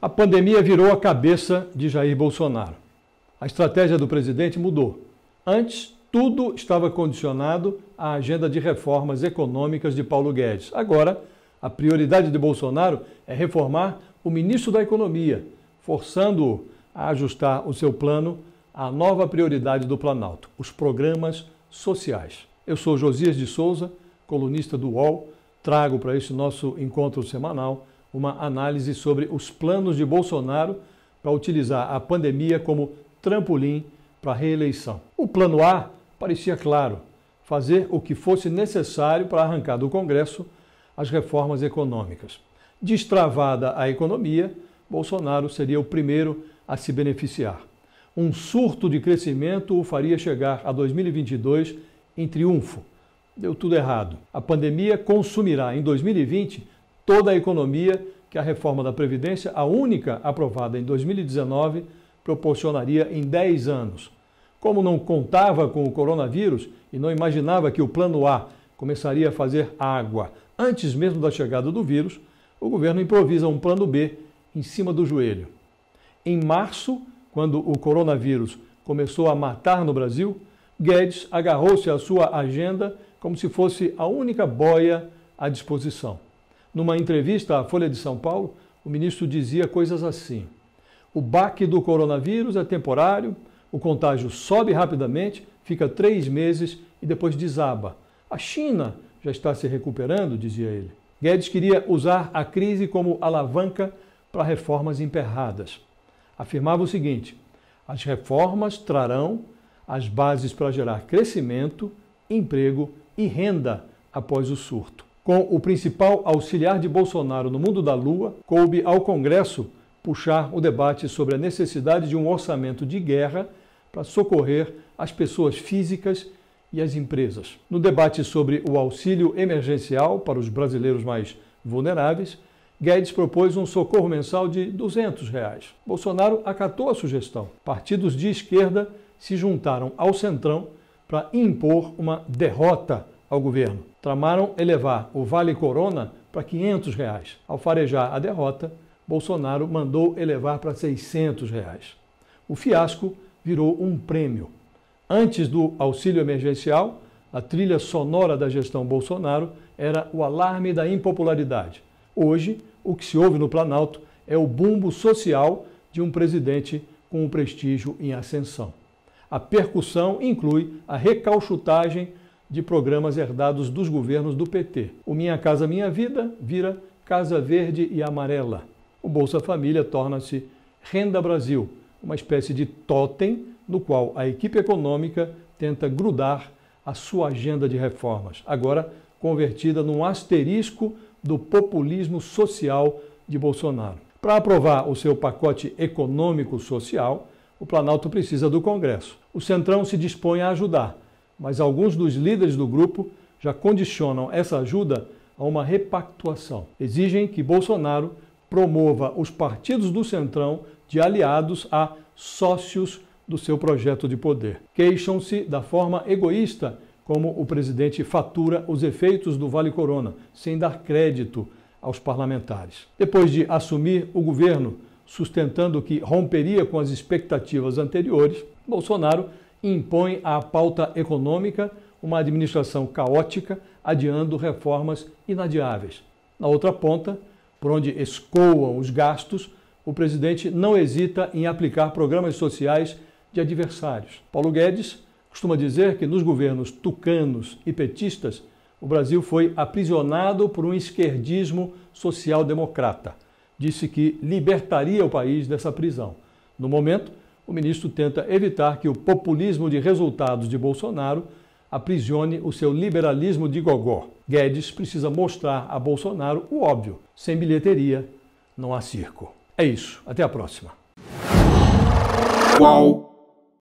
A pandemia virou a cabeça de Jair Bolsonaro. A estratégia do presidente mudou. Antes, tudo estava condicionado à agenda de reformas econômicas de Paulo Guedes. Agora, a prioridade de Bolsonaro é reformar o ministro da Economia, forçando-o a ajustar o seu plano à nova prioridade do Planalto, os programas sociais. Eu sou Josias de Souza, colunista do UOL, trago para este nosso encontro semanal uma análise sobre os planos de Bolsonaro para utilizar a pandemia como trampolim para a reeleição. O plano A parecia claro, fazer o que fosse necessário para arrancar do Congresso as reformas econômicas. Destravada a economia, Bolsonaro seria o primeiro a se beneficiar. Um surto de crescimento o faria chegar a 2022 em triunfo. Deu tudo errado. A pandemia consumirá em 2020 toda a economia que a reforma da Previdência, a única aprovada em 2019, proporcionaria em 10 anos. Como não contava com o coronavírus e não imaginava que o plano A começaria a fazer água antes mesmo da chegada do vírus, o governo improvisa um plano B em cima do joelho. Em março, quando o coronavírus começou a matar no Brasil, Guedes agarrou-se à sua agenda como se fosse a única boia à disposição. Numa entrevista à Folha de São Paulo, o ministro dizia coisas assim: o baque do coronavírus é temporário, o contágio sobe rapidamente, fica 3 meses e depois desaba. A China já está se recuperando, dizia ele. Guedes queria usar a crise como alavanca para reformas emperradas. Afirmava o seguinte: as reformas trarão as bases para gerar crescimento, emprego e renda após o surto. Com o principal auxiliar de Bolsonaro no mundo da Lua, coube ao Congresso puxar o debate sobre a necessidade de um orçamento de guerra para socorrer as pessoas físicas e as empresas. No debate sobre o auxílio emergencial para os brasileiros mais vulneráveis, Guedes propôs um socorro mensal de R$ 200. Bolsonaro acatou a sugestão. Partidos de esquerda se juntaram ao Centrão para impor uma derrota ao governo. Tramaram elevar o Vale Corona para R$ 500. Ao farejar a derrota, Bolsonaro mandou elevar para R$ 600. O fiasco virou um prêmio. Antes do auxílio emergencial, a trilha sonora da gestão Bolsonaro era o alarme da impopularidade. Hoje, o que se ouve no Planalto é o bumbo social de um presidente com um prestígio em ascensão. A percussão inclui a recauchutagem de programas herdados dos governos do PT. O Minha Casa Minha Vida vira Casa Verde e Amarela. O Bolsa Família torna-se Renda Brasil, uma espécie de tótem no qual a equipe econômica tenta grudar a sua agenda de reformas, agora convertida num asterisco do populismo social de Bolsonaro. Para aprovar o seu pacote econômico-social, o Planalto precisa do Congresso. O Centrão se dispõe a ajudar, mas alguns dos líderes do grupo já condicionam essa ajuda a uma repactuação. Exigem que Bolsonaro promova os partidos do Centrão de aliados a sócios do seu projeto de poder. Queixam-se da forma egoísta como o presidente fatura os efeitos do Vale Corona, sem dar crédito aos parlamentares. Depois de assumir o governo, sustentando que romperia com as expectativas anteriores, Bolsonaro impõe à pauta econômica uma administração caótica, adiando reformas inadiáveis. Na outra ponta, por onde escoam os gastos, o presidente não hesita em aplicar programas sociais de adversários. Paulo Guedes costuma dizer que nos governos tucanos e petistas, o Brasil foi aprisionado por um esquerdismo social-democrata. Disse que libertaria o país dessa prisão. No momento, o ministro tenta evitar que o populismo de resultados de Bolsonaro aprisione o seu liberalismo de gogó. Guedes precisa mostrar a Bolsonaro o óbvio: sem bilheteria não há circo. É isso. Até a próxima. Qual?